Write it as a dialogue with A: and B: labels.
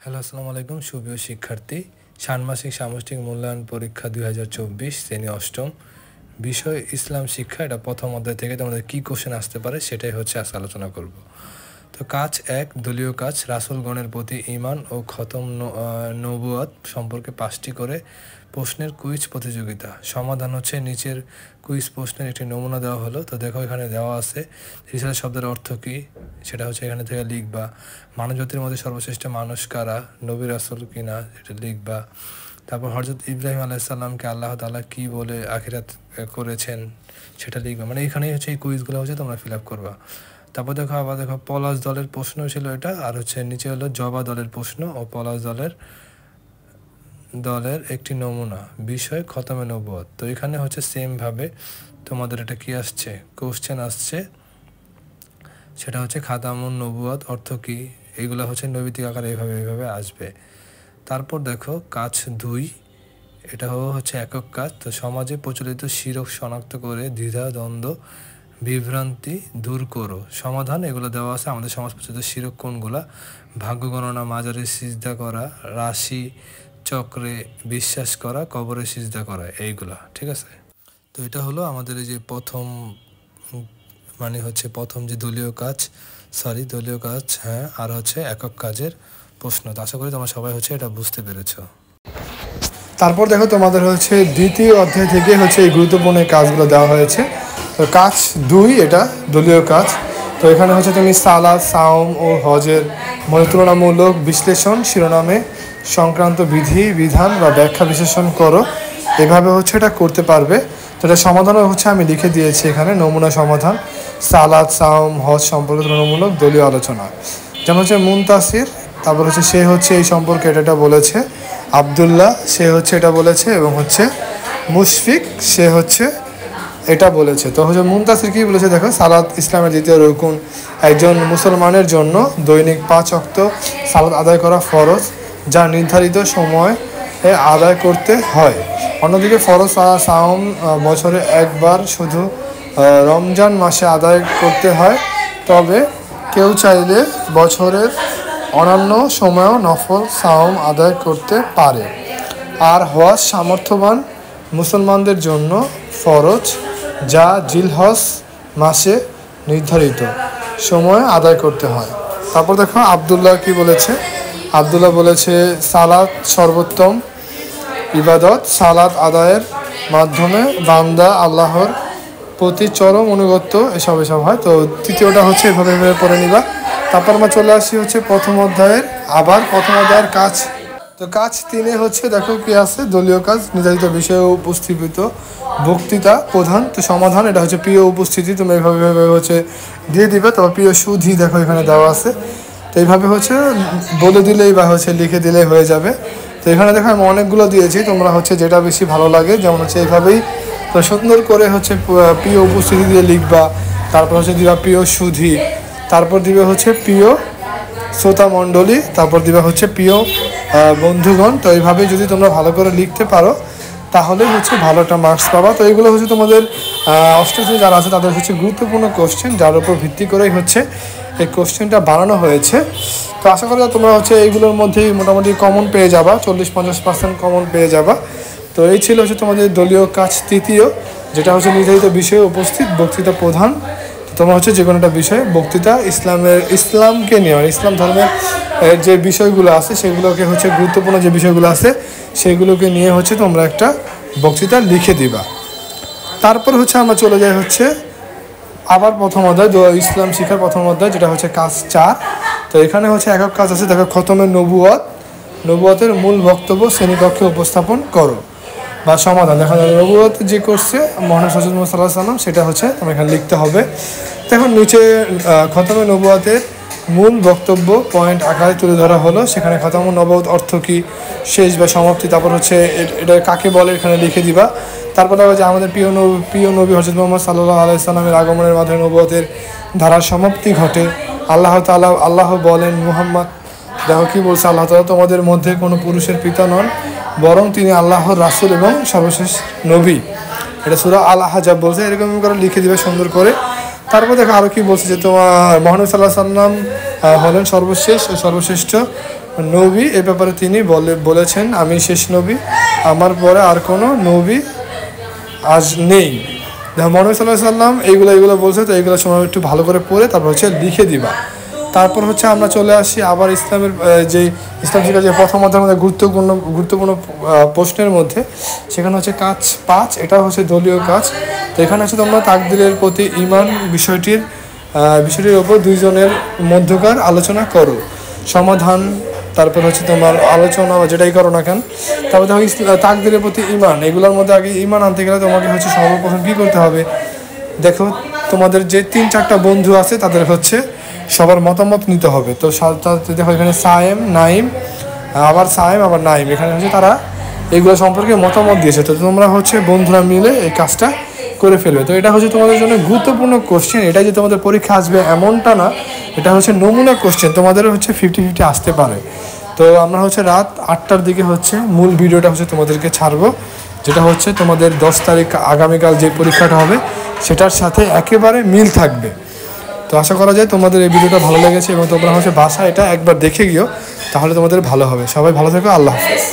A: Hello, আসসালামু আলাইকুম সুপ্রিয় শিক্ষার্থী। ষান্মাসিক সামষ্টিক মূল্যায়ন পরীক্ষা 2024 শ্রেণী অষ্টম, বিষয় ইসলাম শিক্ষা। এটা প্রথম অধ্যায় থেকে তোমাদের কী কোশ্চেন আসতে পারে সেটাই হচ্ছে আজকে আলোচনা করব। তো কাজ 1, দলীয় কাজ। রাসূলগণের প্রতি ঈমান ও খতম নবুয়ত সম্পর্কে 5টি করে প্রশ্নের কুইজ প্রতিযোগিতা। সমাধান হচ্ছে নিচের কুইজ প্রশ্নের একটি নমুনা দেওয়া হলো। তো দেখো এখানে দেওয়া আছে রিসার্চ শব্দের অর্থ কী, সেটা হচ্ছে এখানে থেকে লিখবা। মানবজাতির মধ্যে সর্বশ্রেষ্ঠ মানুষ কারা, নবী রাসূল কিনা এটা লিখবা। তারপর হযরত ইব্রাহিম আলাইহিসসালামকে আল্লাহ তাআলা কী বলে আখিরাত করেছেন সেটা লিখবা। মানে এখানেই হচ্ছে এই কুইজগুলো হচ্ছে তোমরা ফিল আপ করবা। তারপর দেখো পলাশ দলের প্রশ্ন ছিল এটা, আর হচ্ছে নিচে হলো জবা দলের প্রশ্ন ও পলাশ দলের একটি নমুনা, বিষয় খতমে নবুয়ত। তো এখানে হচ্ছে সেমভাবে তোমাদের এটা কি আসছে, কোশ্চেন আসছে, সেটা হচ্ছে খাতামুন নবুয়ত অর্থ কী, এইগুলো হচ্ছে নৈতিক আকারে এইভাবে আসবে। তারপর দেখো কাজ 2, এটা হচ্ছে একক কাজ। তো সমাজে প্রচলিত শিরক শনাক্ত করে দ্বিধা দ্বন্দ্ব বিভ্রান্তি দূর করো। সমাধান এগুলো দেওয়া আছে। আমাদের সমাজ প্রচলিত শিরক কোনগুলা? ভাগ্য গণনা, মাজারে সিজদা করা, রাশি চক্রে বিশ্বাস করা, কবরে সিজদা করা, এইগুলা। ঠিক আছে, তো এটা হলো আমাদের এই যে প্রথম যে দলীয় কাজ, হ্যাঁ, আর হচ্ছে একক কাজের প্রশ্ন। তো আশা করি তোমরা সবাই হচ্ছে এটা বুঝতে পেরেছো।
B: তারপর দেখো তোমাদের হচ্ছে দ্বিতীয় অধ্যায় থেকে হচ্ছে এই গুরুত্বপূর্ণ কাজগুলো দেওয়া হয়েছে। তো কাজ 2, এটা দলীয় কাজ। তো এখানে হচ্ছে তুমি সালাত, সাওম ও হজের তুলনামূলক বিশ্লেষণ শিরোনামে সংক্রান্ত বিধি বিধান বা ব্যাখ্যা বিশ্লেষণ করো। এভাবে হচ্ছে এটা করতে পারবে। তো এটা সমাধানও হচ্ছে আমি লিখে দিয়েছি এখানে, নমুনা সমাধান। সালাত, সাওম, হজ সম্পর্কে তুলনামূলক দলীয় আলোচনা। যেমন হচ্ছে মুনতাসির, তারপর হচ্ছে সে হচ্ছে এই সম্পর্কে এটা বলেছে। আবদুল্লাহ, সে হচ্ছে এটা বলেছে। এবং হচ্ছে মুশফিক, সে হচ্ছে এটা বলেছে। তো হচ্ছে মুনতাসির কী বলেছে দেখো, সালাত ইসলামের দ্বিতীয় রুকুন। একজন মুসলমানের জন্য দৈনিক 5 ওয়াক্ত সালাত আদায় করা ফরজ, যা নির্ধারিত সময়ে আদায় করতে হয়। অন্যদিকে ফরজ সাওম বছরে একবার শুধু রমজান মাসে আদায় করতে হয়। তবে কেউ চাইলে বছরের অন্যান্য সময়েও নফল সাওম আদায় করতে পারে। আর হজ সামর্থ্যবান মুসলমানদের জন্য ফরজ, যা জিলহজ মাসে নির্ধারিত সময়ে আদায় করতে হয়। তারপর দেখো আবদুল্লাহ কি বলেছে। আবদুল্লাহ বলেছে সালাত সর্বোত্তম ইবাদত। সালাত আদায়ের মাধ্যমে বান্দা আল্লাহর প্রতি চরম অনুগত এসব হয়। তো তৃতীয়টা হচ্ছে এভাবে পড়ে নিবা। তারপর আমরা চলে আসি হচ্ছে প্রথম অধ্যায়ের কাজ। তো কাজ 3 হচ্ছে দেখো কি আছে, দলীয় কাজ। নির্ধারিত বিষয়ে উপস্থিত বক্তৃতা প্রধান। তো সমাধান এটা হচ্ছে প্রিয় উপস্থিতি, তুমি এইভাবে হচ্ছে দিয়ে দিবে। তবে প্রিয় সুধি দেখো এখানে দেওয়া আছে। তো এইভাবে হচ্ছে বলে দিলেই বা হচ্ছে লিখে দিলেই হয়ে যাবে। তো এখানে দেখো আমি অনেকগুলো দিয়েছি, তোমরা হচ্ছে যেটা বেশি ভালো লাগে, যেমন হচ্ছে এইভাবেই তো সুন্দর করে হচ্ছে প্রিয় উপস্থিতি দিয়ে লিখবা। তারপর হচ্ছে দিবা প্রিয় সুধি, তারপর দিবে হচ্ছে প্রিয় শ্রোতা মণ্ডলী, তারপর দিবা হচ্ছে প্রিয় বন্ধুগণ। তো এইভাবে যদি তোমরা ভালো করে লিখতে পারো তাহলে হচ্ছে ভালো একটা মার্কস পাবা। তো এগুলো হচ্ছে তোমাদের অষ্টম শ্রেণী যারা আছে তাদের হচ্ছে গুরুত্বপূর্ণ কোশ্চেন, যার উপর ভিত্তি করেই হচ্ছে এই কোশ্চেনটা বানানো হয়েছে। তো আশা করি তোমরা হচ্ছে এইগুলোর মধ্যেই মোটামুটি কমন পেয়ে যাবা, 40-50% কমন পেয়ে যাবা। তো এই ছিল হচ্ছে তোমাদের দলীয় কাজ 3, যেটা হচ্ছে নির্ধারিত বিষয়ে উপস্থিত বক্তৃতা প্রধান। তোমরা হচ্ছে যে কোনো একটা বিষয় বক্তৃতা ইসলামকে নিয়ে, ইসলাম ধর্মের যে বিষয়গুলো আছে সেগুলোকে হচ্ছে গুরুত্বপূর্ণ যে বিষয়গুলো আছে সেগুলোকে নিয়ে হচ্ছে তোমরা একটা বক্তৃতা লিখে দিবা। তারপর হচ্ছে আমরা চলে যাই হচ্ছে আবার প্রথম অধ্যায়, ইসলাম শিক্ষার প্রথম অধ্যায়, যেটা হচ্ছে কাজ 4। তো এখানে হচ্ছে একক কাজ আছে দেখো, খতমে নবুয়তের মূল বক্তব্য শ্রেণীকক্ষে উপস্থাপন করো বা সমাধান। দেখা যায় নবুয়ত যে করছে মহানবী সাল্লাল্লাহু আলাইহি ওয়াসাল্লাম, সেটা হচ্ছে তোমার এখানে লিখতে হবে। দেখুন নিচে খতমে নবুয়তের মূল বক্তব্য পয়েন্ট আকারে তুলে ধরা হলো। সেখানে খতমে নবুয়ত অর্থ কী, শেষ বা সমাপ্তি, তারপর হচ্ছে এটা কাকে বলে এখানে লিখে দিবা। তারপর দেখা যায় আমাদের প্রিয় নবী হযরত মুহাম্মদ সাল্লাল্লাহু আলাইহি ওয়াসাল্লামের আগমনের মাধ্যমে নবুয়তের ধারার সমাপ্তি ঘটে। আল্লাহ বলেন মুহাম্মদ, দেখো কি বলছে আল্লাহ তাআলা, তোমাদের মধ্যে কোনো পুরুষের পিতা নন, বরং তিনি আল্লাহর রাসূল এবং সর্বশেষ নবী। এটা সূরা আল আহজাব বলছে, এরকম করে লিখে দিবে সুন্দর করে। তারপর দেখো আরও কি বলছে যে তোমার মহানবী সাল্লাল্লাহু আলাইহি ওয়াসাল্লাম হলেন সর্বশেষ ও সর্বশ্রেষ্ঠ নবী এ ব্যাপারে তিনি বলেছেন, আমি শেষ নবী, আমার পরে আর কোনো নবী আজ নেই। দেখো মহানবী সাল্লাল্লাহু আলাইহি ওয়াসাল্লাম এইগুলো বলছে, তো এইগুলো সময় একটু ভালো করে পড়ে তারপর হচ্ছে লিখে দিবা। তারপর হচ্ছে আমরা চলে আসি আবার ইসলামের যে ইসলাম শিক্ষার যে প্রথম অধ্যায়ের মধ্যে গুরুত্বপূর্ণ প্রশ্নের মধ্যে, সেখানে হচ্ছে কাজ 5, এটা হচ্ছে দলীয় কাজ। তো এখানে হচ্ছে তোমরা তাকদীরের প্রতি ঈমান বিষয়টির ওপর দুইজনের মধ্যকার আলোচনা করো, সমাধান, তারপর হচ্ছে তোমার আলোচনা বা যেটাই করো না কেন। তারপর দেখো তাকদীরের প্রতি ঈমান, এগুলোর মধ্যে আগে ঈমান আনতে গেলে তোমাকে হচ্ছে সর্বপ্রথম কী করতে হবে, দেখো তোমাদের যে 3-4টা বন্ধু আছে তাদের হচ্ছে সবার মতামত নিতে হবে। তো দেখো এখানে সায়েম নাইম, আবার সায়েম আবার নাইম, এখানে হচ্ছে তারা এগুলো সম্পর্কে মতামত দিয়েছে। তো তোমরা হচ্ছে বন্ধুরা মিলে এই কাজটা করে ফেলবে। তো এটা হচ্ছে তোমাদের জন্য গুরুত্বপূর্ণ কোশ্চেন, এটা যে তোমাদের পরীক্ষা আসবে এমনটা না, এটা হচ্ছে নমুনা কোশ্চেন, তোমাদের হচ্ছে 50-50 আসতে পারে। তো আমরা হচ্ছে রাত 8টার দিকে হচ্ছে মূল ভিডিওটা হচ্ছে তোমাদেরকে ছাড়বো, যেটা হচ্ছে তোমাদের 10 তারিখ আগামীকাল যে পরীক্ষাটা হবে সেটার সাথে একেবারে মিল থাকবে। তো আশা করা যায় তোমাদের এই ভিডিওটা ভালো লেগেছে এবং তোমরা হচ্ছে বাসায় এটা একবার দেখে গিয়েও, তাহলে তোমাদের ভালো হবে। সবাই ভালো থেকো, আল্লাহ হাফেজ।